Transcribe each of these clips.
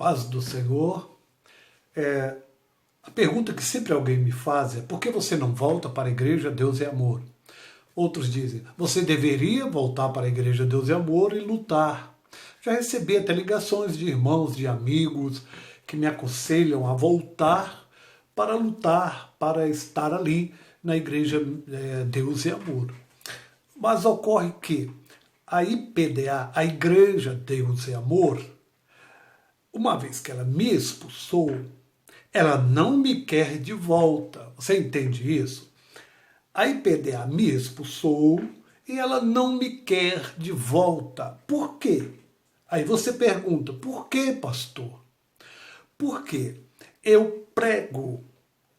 Paz do Senhor. A pergunta que sempre alguém me faz é: por que você não volta para a igreja Deus é Amor? Outros dizem: você deveria voltar para a igreja Deus é Amor e lutar. Já recebi até ligações de irmãos, de amigos, que me aconselham a voltar para lutar, para estar ali na igreja Deus é Amor. Mas ocorre que a IPDA, a Igreja Deus é Amor, uma vez que ela me expulsou, ela não me quer de volta. Você entende isso? A IPDA me expulsou e ela não me quer de volta. Por quê? Aí você pergunta: por quê, pastor? Porque eu prego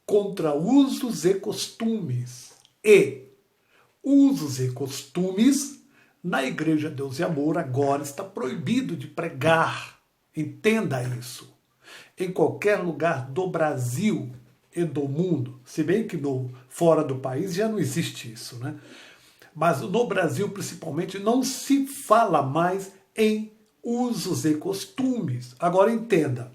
contra usos e costumes. E usos e costumes na Igreja Deus e Amor agora está proibido de pregar. Entenda isso. Em qualquer lugar do Brasil e do mundo, se bem que fora do país já não existe isso, né? Mas no Brasil, principalmente, não se fala mais em usos e costumes. Agora entenda.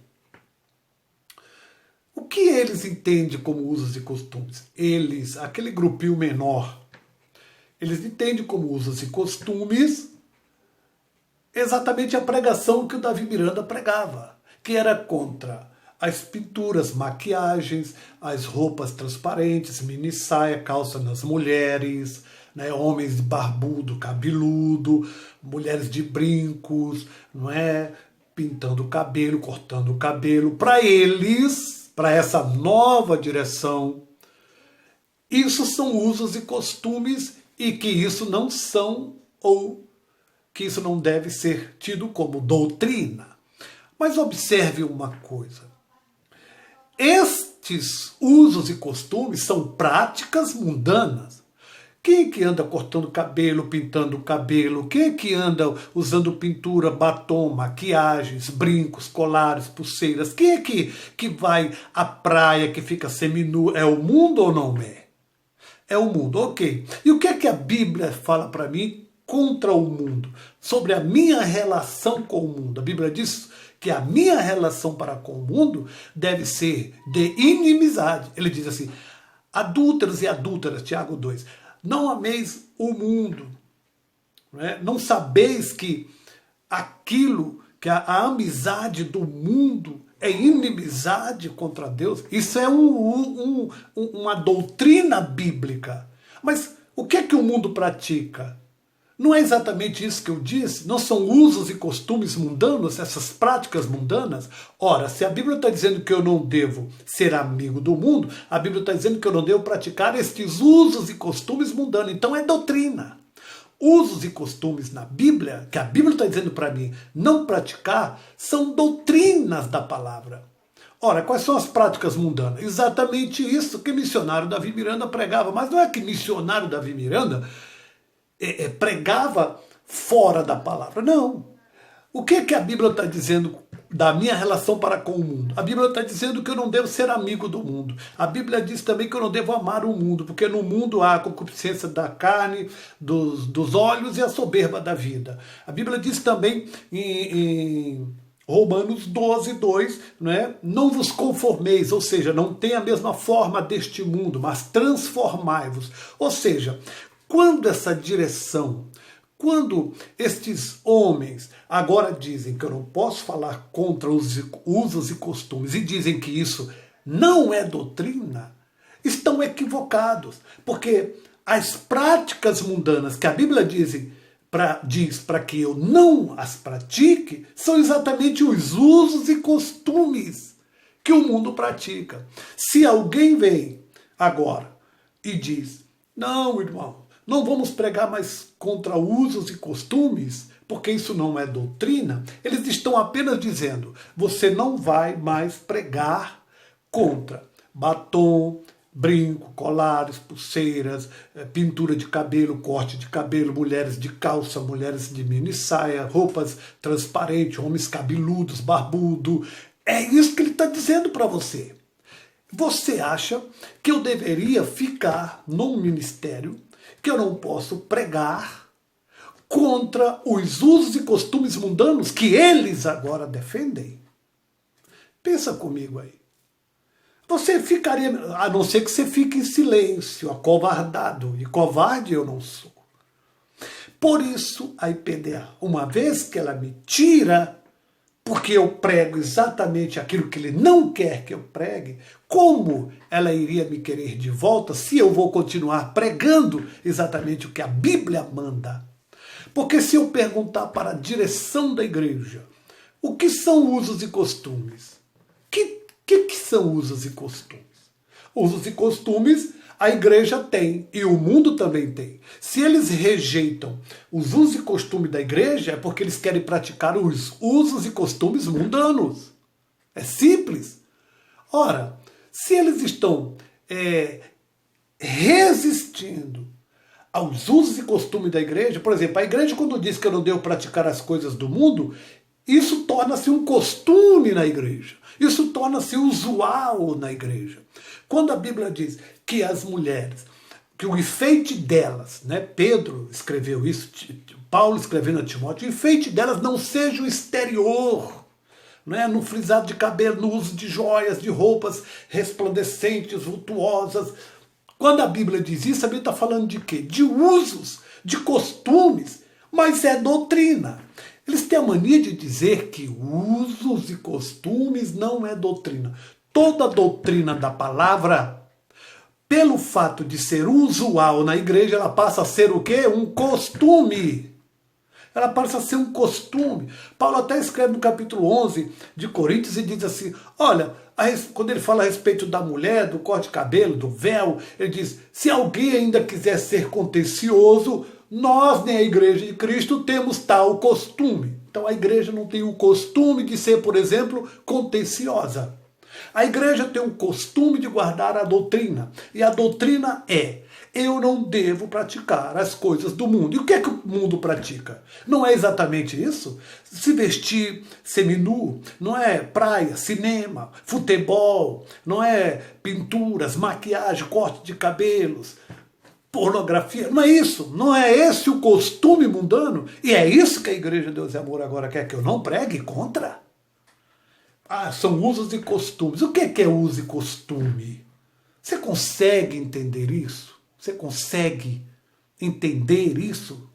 O que eles entendem como usos e costumes? Eles, aquele grupinho menor, eles entendem como usos e costumes exatamente a pregação que o Davi Miranda pregava, que era contra as pinturas, maquiagens, as roupas transparentes, mini saia, calça nas mulheres, né, homens de barbudo, cabeludo, mulheres de brincos, não é, pintando o cabelo, cortando o cabelo. Para eles, para essa nova direção, isso são usos e costumes e que isso não são ou que isso não deve ser tido como doutrina. Mas observe uma coisa. Estes usos e costumes são práticas mundanas. Quem é que anda cortando cabelo, pintando o cabelo? Quem é que anda usando pintura, batom, maquiagens, brincos, colares, pulseiras? Quem é que vai à praia, que fica seminu? É o mundo ou não é? É o mundo, ok. E o que é que a Bíblia fala para mim contra o mundo? Sobre a minha relação com o mundo. A Bíblia diz que a minha relação para com o mundo deve ser de inimizade. Ele diz assim: adúlteros e adúlteras, Tiago 2, não ameis o mundo. Não sabeis que aquilo, que a amizade do mundo é inimizade contra Deus? Isso é uma doutrina bíblica. Mas o que é que o mundo pratica? Não é exatamente isso que eu disse? Não são usos e costumes mundanos, essas práticas mundanas? Ora, se a Bíblia está dizendo que eu não devo ser amigo do mundo, a Bíblia está dizendo que eu não devo praticar estes usos e costumes mundanos. Então é doutrina. Usos e costumes na Bíblia, que a Bíblia está dizendo para mim não praticar, são doutrinas da palavra. Ora, quais são as práticas mundanas? Exatamente isso que missionário Davi Miranda pregava. Mas não é que missionário Davi Miranda pregava fora da palavra. Não. O que a Bíblia está dizendo da minha relação para com o mundo? A Bíblia está dizendo que eu não devo ser amigo do mundo. A Bíblia diz também que eu não devo amar o mundo, porque no mundo há a concupiscência da carne, dos olhos e a soberba da vida. A Bíblia diz também em Romanos 12, 2, não vos conformeis, ou seja, não tem a mesma forma deste mundo, mas transformai-vos. Ou seja, quando essa direção, quando estes homens agora dizem que eu não posso falar contra os usos e costumes e dizem que isso não é doutrina, estão equivocados, porque as práticas mundanas que a Bíblia diz para que eu não as pratique são exatamente os usos e costumes que o mundo pratica. Se alguém vem agora e diz: não, irmão, não vamos pregar mais contra usos e costumes, porque isso não é doutrina, eles estão apenas dizendo: você não vai mais pregar contra batom, brinco, colares, pulseiras, pintura de cabelo, corte de cabelo, mulheres de calça, mulheres de mini saia, roupas transparentes, homens cabeludos, barbudo. É isso que ele está dizendo para você. Você acha que eu deveria ficar num ministério que eu não posso pregar contra os usos e costumes mundanos que eles agora defendem? Pensa comigo aí. Você ficaria, a não ser que você fique em silêncio, acovardado, e covarde eu não sou. Por isso, a IPDA, uma vez que ela me tira, porque eu prego exatamente aquilo que ele não quer que eu pregue, como ela iria me querer de volta se eu vou continuar pregando exatamente o que a Bíblia manda? Porque se eu perguntar para a direção da igreja, o que são usos e costumes? Que são usos e costumes? Usos e costumes a igreja tem e o mundo também tem. Se eles rejeitam os usos e costumes da igreja, é porque eles querem praticar os usos e costumes mundanos. É simples. Ora, se eles estão resistindo aos usos e costumes da igreja, por exemplo, a igreja quando diz que eu não devo praticar as coisas do mundo, isso torna-se um costume na igreja. Isso torna-se usual na igreja. Quando a Bíblia diz que as mulheres, que o enfeite delas, né, Pedro escreveu isso, Paulo escrevendo a Timóteo, o enfeite delas não seja o exterior, né, no frisado de cabelo, no uso de joias, de roupas resplandecentes, vultuosas. Quando a Bíblia diz isso, a Bíblia está falando de quê? De usos, de costumes, mas é doutrina. Eles têm a mania de dizer que usos e costumes não é doutrina. Toda doutrina da palavra, pelo fato de ser usual na igreja, ela passa a ser o quê? Um costume. Ela passa a ser um costume. Paulo até escreve no capítulo 11 de Coríntios e diz assim, olha, quando ele fala a respeito da mulher, do corte de cabelo, do véu, ele diz, se alguém ainda quiser ser contencioso, nós, nem a igreja de Cristo, temos tal costume. Então a igreja não tem o costume de ser, por exemplo, contenciosa. A igreja tem o costume de guardar a doutrina. E a doutrina é, eu não devo praticar as coisas do mundo. E o que é que o mundo pratica? Não é exatamente isso? Se vestir seminu, não é praia, cinema, futebol, não é pinturas, maquiagem, corte de cabelos, pornografia, não é isso, não é esse o costume mundano, e é isso que a Igreja Deus e Amor agora quer que eu não pregue contra. São usos e costumes. O que é uso e costume? Você consegue entender isso? Você consegue entender isso?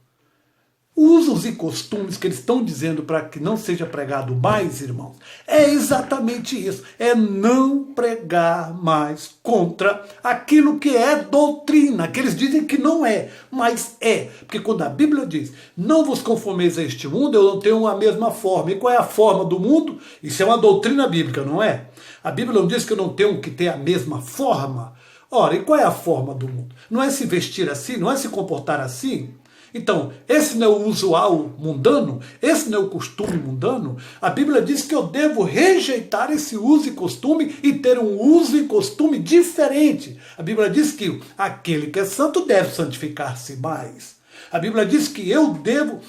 Usos e costumes que eles estão dizendo para que não seja pregado mais, irmãos, é exatamente isso. É não pregar mais contra aquilo que é doutrina, que eles dizem que não é, mas é. Porque quando a Bíblia diz, não vos conformeis a este mundo, eu não tenho a mesma forma. E qual é a forma do mundo? Isso é uma doutrina bíblica, não é? A Bíblia não diz que eu não tenho que ter a mesma forma. Ora, e qual é a forma do mundo? Não é se vestir assim, não é se comportar assim? Então, esse não é o usual mundano? Esse não é o costume mundano? A Bíblia diz que eu devo rejeitar esse uso e costume e ter um uso e costume diferente. A Bíblia diz que aquele que é santo deve santificar-se mais. A Bíblia diz que eu devo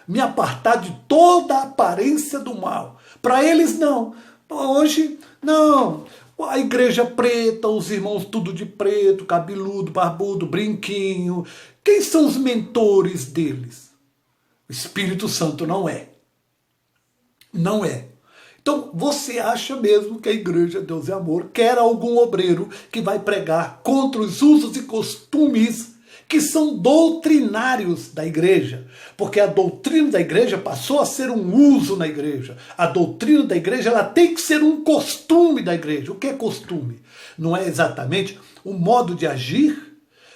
me apartar de toda a aparência do mal. Para eles, não. Hoje, não. A igreja preta, os irmãos tudo de preto, cabeludo, barbudo, brinquinho. Quem são os mentores deles? O Espírito Santo não é. Não é. Então, você acha mesmo que a Igreja Deus e Amor quer algum obreiro que vai pregar contra os usos e costumes que são doutrinários da igreja? Porque a doutrina da igreja passou a ser um uso na igreja. A doutrina da igreja ela tem que ser um costume da igreja. O que é costume? Não é exatamente o modo de agir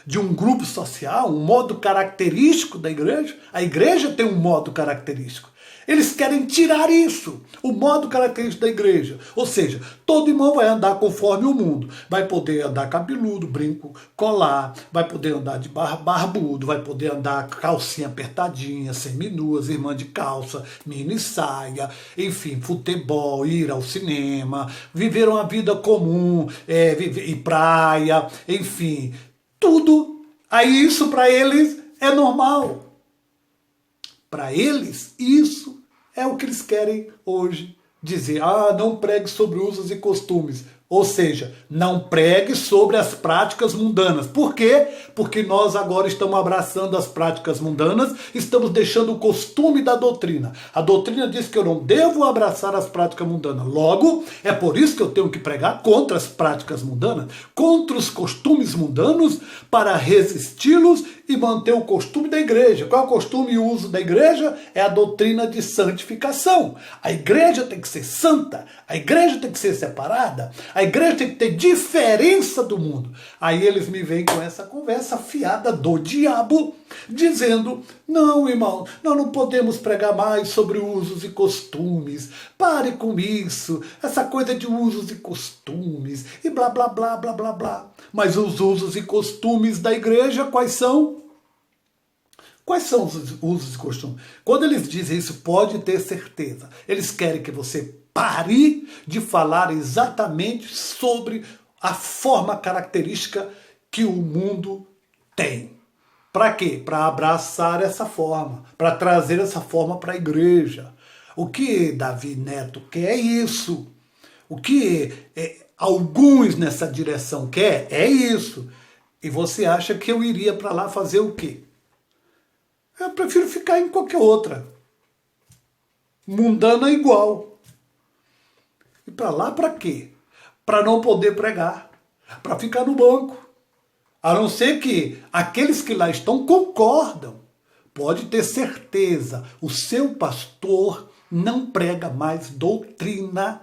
de um grupo social, um modo característico da igreja. A igreja tem um modo característico. Eles querem tirar isso, o modo característico da igreja. Ou seja, todo irmão vai andar conforme o mundo. Vai poder andar cabeludo, brinco, colar, vai poder andar de barbudo, vai poder andar calcinha apertadinha, seminuas, irmã de calça, mini saia, enfim, futebol, ir ao cinema, viver uma vida comum, ir praia, enfim, tudo. Aí isso para eles é normal. Para eles, isso é o que eles querem hoje dizer. Não pregue sobre usos e costumes. Ou seja, não pregue sobre as práticas mundanas. Por quê? Porque nós agora estamos abraçando as práticas mundanas, estamos deixando o costume da doutrina. A doutrina diz que eu não devo abraçar as práticas mundanas. Logo, é por isso que eu tenho que pregar contra as práticas mundanas, contra os costumes mundanos, para resisti-los e manter o costume da igreja. Qual é o costume e o uso da igreja? É a doutrina de santificação. A igreja tem que ser santa, a igreja tem que ser separada, a igreja tem que ter diferença do mundo. Aí eles me vêm com essa conversa fiada do diabo, dizendo, não, irmão, nós não podemos pregar mais sobre usos e costumes. Pare com isso, essa coisa de usos e costumes, e blá, blá, blá, blá, blá, blá. Mas os usos e costumes da igreja, quais são? Quais são os usos e costumes? Quando eles dizem isso, pode ter certeza. Eles querem que você pare de falar exatamente sobre a forma característica que o mundo tem. Para quê? Para abraçar essa forma, para trazer essa forma para a igreja. O que Davi Neto quer é isso. O que alguns nessa direção quer é isso. E você acha que eu iria para lá fazer o quê? Eu prefiro ficar em qualquer outra. Mundana igual. E para lá para quê? Para não poder pregar. Para ficar no banco. A não ser que aqueles que lá estão concordam. Pode ter certeza, o seu pastor não prega mais doutrina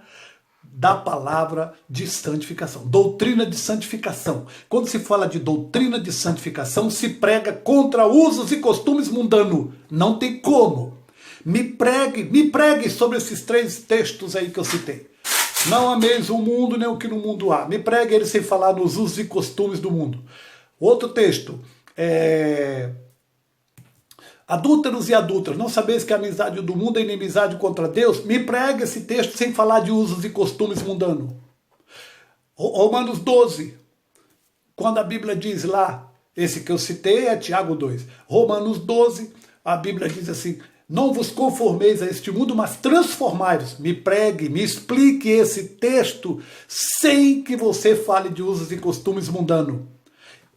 da palavra de santificação. Doutrina de santificação. Quando se fala de doutrina de santificação, se prega contra usos e costumes mundanos. Não tem como. Me pregue sobre esses 3 textos aí que eu citei. Não ameis o mundo nem o que no mundo há. Me pregue ele sem falar nos usos e costumes do mundo. Outro texto. Adúlteros e adúlteras, não sabeis que a amizade do mundo é inimizade contra Deus? Me pregue esse texto sem falar de usos e costumes mundanos. Romanos 12, quando a Bíblia diz lá, esse que eu citei é Tiago 2. Romanos 12, a Bíblia diz assim, não vos conformeis a este mundo, mas transformai-vos. Me pregue, me explique esse texto sem que você fale de usos e costumes mundanos.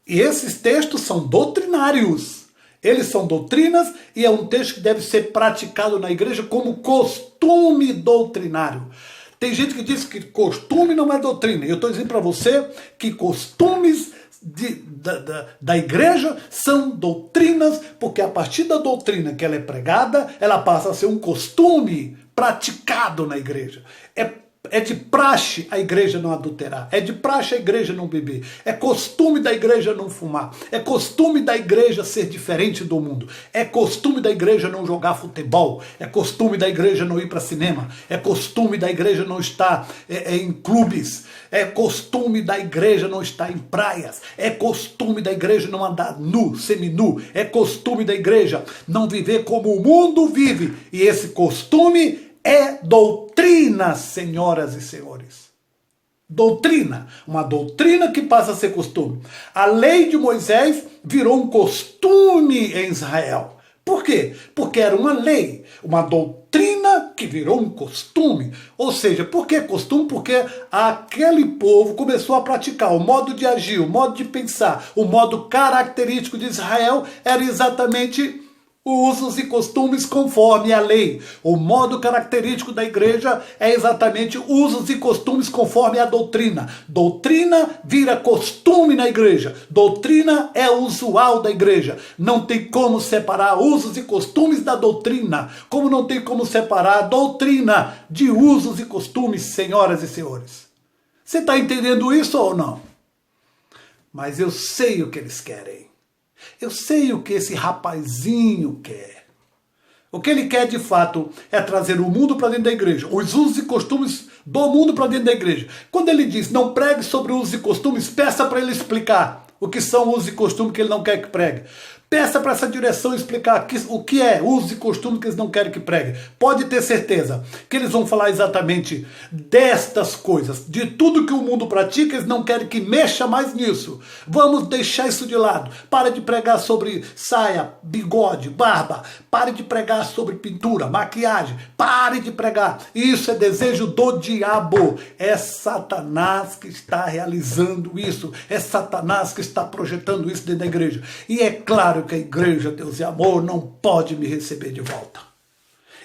E esses textos são doutrinários. Eles são doutrinas e é um texto que deve ser praticado na igreja como costume doutrinário. Tem gente que diz que costume não é doutrina. Eu estou dizendo para você que costumes da igreja são doutrinas, porque a partir da doutrina que ela é pregada, ela passa a ser um costume praticado na igreja. É de praxe a igreja não adulterar. É de praxe a igreja não beber. É costume da igreja não fumar. É costume da igreja ser diferente do mundo. É costume da igreja não jogar futebol. É costume da igreja não ir para cinema. É costume da igreja não estar em clubes. É costume da igreja não estar em praias. É costume da igreja não andar nu, seminu. É costume da igreja não viver como o mundo vive. E esse costume é doutrina, senhoras e senhores. Doutrina. Uma doutrina que passa a ser costume. A lei de Moisés virou um costume em Israel. Por quê? Porque era uma lei, uma doutrina que virou um costume. Ou seja, por que costume? Porque aquele povo começou a praticar o modo de agir, o modo de pensar, o modo característico de Israel era exatamente usos e costumes conforme a lei. O modo característico da igreja é exatamente usos e costumes conforme a doutrina. Doutrina vira costume na igreja. Doutrina é usual da igreja. Não tem como separar usos e costumes da doutrina. Como não tem como separar a doutrina de usos e costumes, senhoras e senhores. Você está entendendo isso ou não? Mas eu sei o que eles querem. Eu sei o que esse rapazinho quer. O que ele quer de fato é trazer o mundo para dentro da igreja. Os usos e costumes do mundo para dentro da igreja. Quando ele diz não pregue sobre usos e costumes, peça para ele explicar o que são usos e costumes que ele não quer que pregue. Peça para essa direção explicar o que é usos e costumes que eles não querem que pregue. Pode ter certeza que eles vão falar exatamente destas coisas. De tudo que o mundo pratica, eles não querem que mexa mais nisso. Vamos deixar isso de lado. Para de pregar sobre saia, bigode, barba. Pare de pregar sobre pintura, maquiagem. Pare de pregar. Isso é desejo do diabo. É Satanás que está realizando isso. É Satanás que está projetando isso dentro da igreja. E é claro que a igreja, Deus e Amor, não pode me receber de volta.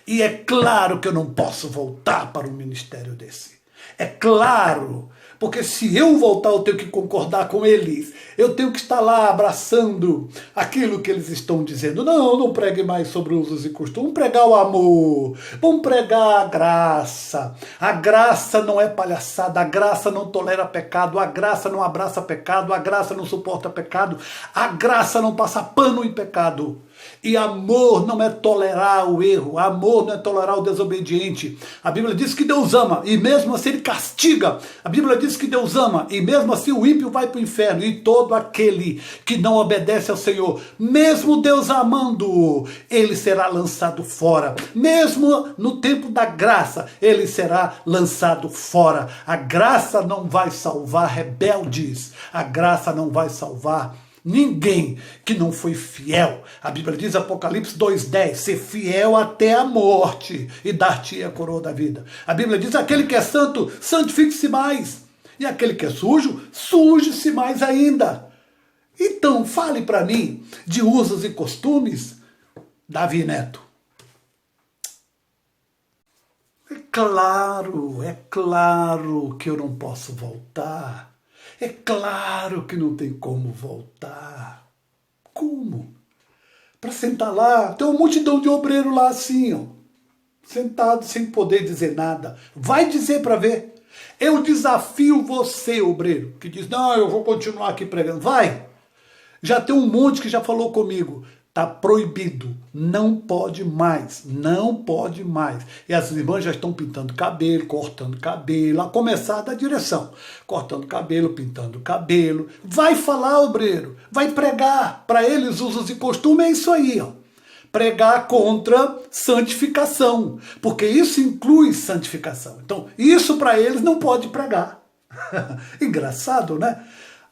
E é claro que eu não posso voltar para um ministério desse. É claro, porque se eu voltar eu tenho que concordar com eles. Eu tenho que estar lá abraçando aquilo que eles estão dizendo. Não pregue mais sobre usos e costumes. Vamos pregar o amor. Vamos pregar a graça. A graça não é palhaçada. A graça não tolera pecado. A graça não abraça pecado. A graça não suporta pecado. A graça não passa pano em pecado. E amor não é tolerar o erro, amor não é tolerar o desobediente. A Bíblia diz que Deus ama e mesmo assim ele castiga. A Bíblia diz que Deus ama e mesmo assim o ímpio vai para o inferno. E todo aquele que não obedece ao Senhor, mesmo Deus amando-o, ele será lançado fora. Mesmo no tempo da graça, ele será lançado fora. A graça não vai salvar rebeldes, a graça não vai salvar ninguém que não foi fiel. A Bíblia diz, Apocalipse 2:10, ser fiel até a morte e dar-te a coroa da vida. A Bíblia diz, aquele que é santo, santifique-se mais. E aquele que é sujo, suje-se mais ainda. Então, fale para mim de usos e costumes, Davi Neto. É claro que eu não posso voltar. É claro que não tem como voltar. Como? Para sentar lá, tem uma multidão de obreiro lá assim, ó, sentado sem poder dizer nada. Vai dizer para ver. Eu desafio você, obreiro, que diz, não, eu vou continuar aqui pregando. Vai. Já tem um monte que já falou comigo. Está proibido, não pode mais, não pode mais. E as irmãs já estão pintando cabelo, cortando cabelo, a começar da direção. Cortando cabelo, pintando cabelo. Vai falar, obreiro, vai pregar. Para eles, usos e costumes é isso aí, ó. Pregar contra santificação, porque isso inclui santificação. Então, isso para eles não pode pregar. Engraçado, né?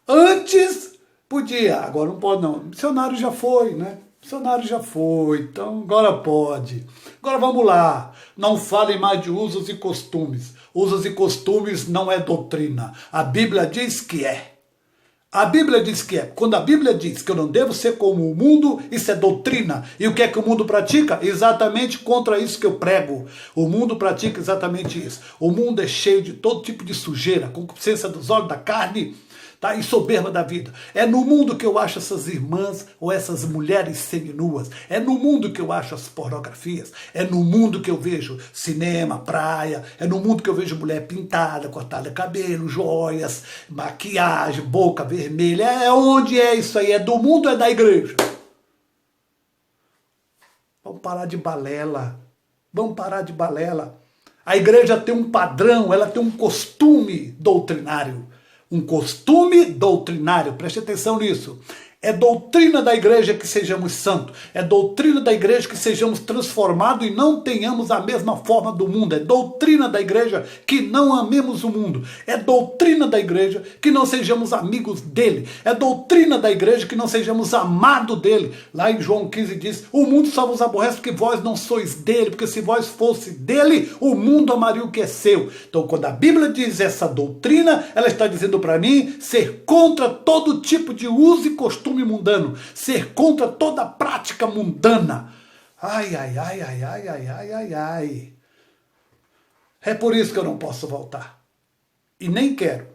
Antes podia, agora não pode não. Missionário já foi, né? Missionário já foi, então agora pode. Agora vamos lá, não falem mais de usos e costumes. Usos e costumes não é doutrina. A Bíblia diz que é. A Bíblia diz que é. Quando a Bíblia diz que eu não devo ser como o mundo, isso é doutrina. E o que é que o mundo pratica? Exatamente contra isso que eu prego. O mundo pratica exatamente isso. O mundo é cheio de todo tipo de sujeira, concupiscência dos olhos, da carne, tá? E soberba da vida. É no mundo que eu acho essas irmãs ou essas mulheres seminuas. É no mundo que eu acho as pornografias. É no mundo que eu vejo cinema, praia. É no mundo que eu vejo mulher pintada, cortada cabelo, joias, maquiagem, boca vermelha. É onde é isso aí? É do mundo ou é da igreja? Vamos parar de balela. Vamos parar de balela. A igreja tem um padrão, ela tem um costume doutrinário. Um costume doutrinário, preste atenção nisso. É doutrina da igreja que sejamos santos. É doutrina da igreja que sejamos transformados e não tenhamos a mesma forma do mundo. É doutrina da igreja que não amemos o mundo. É doutrina da igreja que não sejamos amigos dele. É doutrina da igreja que não sejamos amados dele. Lá em João 15 diz, o mundo só vos aborrece porque vós não sois dele. Porque se vós fosse dele, o mundo amaria o que é seu. Então quando a Bíblia diz essa doutrina, ela está dizendo para mim ser contra todo tipo de uso e costume mundano, ser contra toda prática mundana. Ai, ai, ai, ai, ai, ai, ai, ai, ai. É por isso que eu não posso voltar. E nem quero.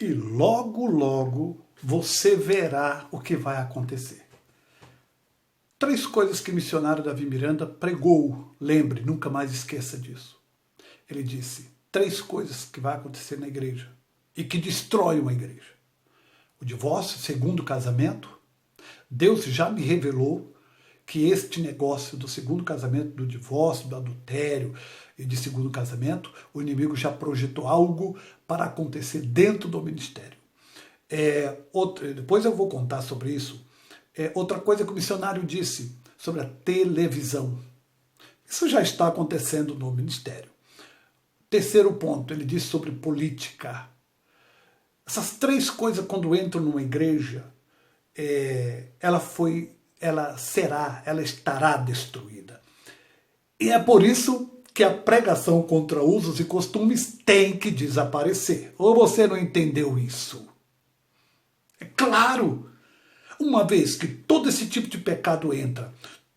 E logo, logo, você verá o que vai acontecer. 3 coisas que o missionário Davi Miranda pregou. Lembre, nunca mais esqueça disso. Ele disse 3 coisas que vai acontecer na igreja e que destroem uma igreja. O divórcio, segundo casamento. Deus já me revelou que este negócio do segundo casamento, do divórcio, do adultério e de segundo casamento, o inimigo já projetou algo para acontecer dentro do ministério. Depois eu vou contar sobre isso. Outra coisa que o missionário disse sobre a televisão. Isso já está acontecendo no ministério. Terceiro ponto, ele disse sobre política. Essas três coisas, quando entram numa igreja, ela estará destruída. E é por isso que a pregação contra usos e costumes tem que desaparecer. Ou você não entendeu isso? É claro, uma vez que todo esse tipo de pecado entra,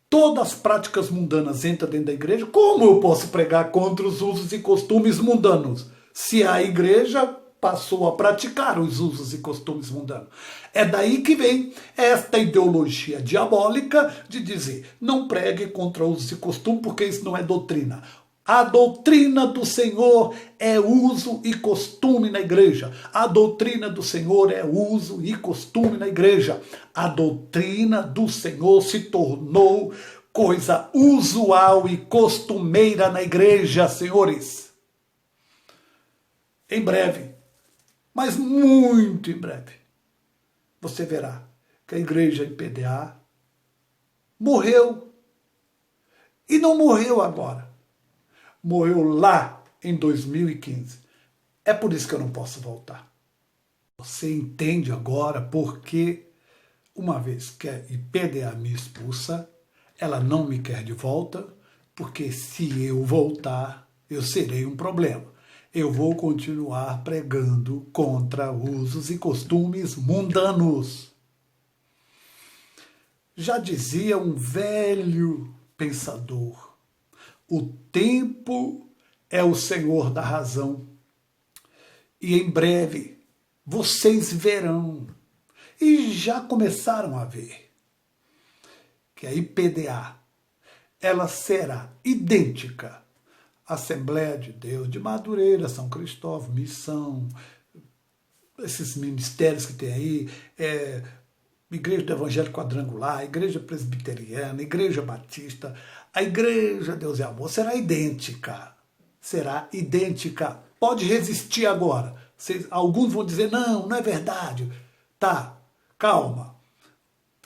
todas as práticas mundanas entram dentro da igreja, como eu posso pregar contra os usos e costumes mundanos, se a igreja passou a praticar os usos e costumes mundanos? É daí que vem esta ideologia diabólica de dizer, não pregue contra usos e costumes, porque isso não é doutrina. A doutrina do Senhor é uso e costume na igreja. A doutrina do Senhor é uso e costume na igreja. A doutrina do Senhor se tornou coisa usual e costumeira na igreja, senhores. Em breve, mas muito em breve, você verá que a igreja IPDA morreu. E não morreu agora. Morreu lá em 2015. É por isso que eu não posso voltar. Você entende agora porque, uma vez que a IPDA me expulsa, ela não me quer de volta, porque se eu voltar, eu serei um problema. Eu vou continuar pregando contra usos e costumes mundanos. Já dizia um velho pensador, o tempo é o senhor da razão. E em breve vocês verão, e já começaram a ver, que a IPDA ela será idêntica à Assembleia de Deus de Madureira, São Cristóvão, Missão, esses ministérios que tem aí, Igreja do Evangelho Quadrangular, Igreja Presbiteriana, Igreja Batista, a Igreja Deus é Amor será idêntica. Será idêntica. Pode resistir agora. Alguns vão dizer, não é verdade. Tá, calma.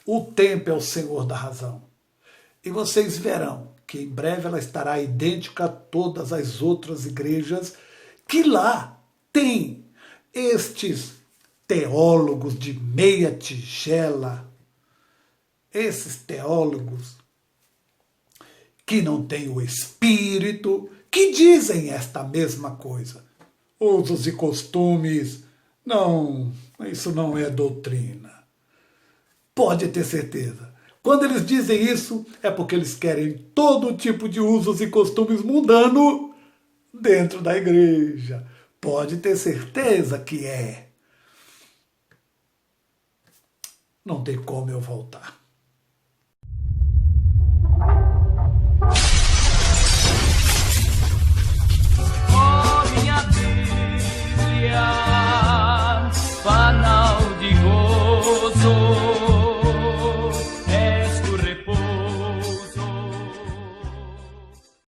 O tempo é o senhor da razão. E vocês verão que em breve ela estará idêntica a todas as outras igrejas que lá tem estes teólogos de meia tigela, esses teólogos que não têm o espírito, que dizem esta mesma coisa. Usos e costumes, não, isso não é doutrina. Pode ter certeza. Quando eles dizem isso, é porque eles querem todo tipo de usos e costumes mundano dentro da igreja. Pode ter certeza que é. Não tem como eu voltar.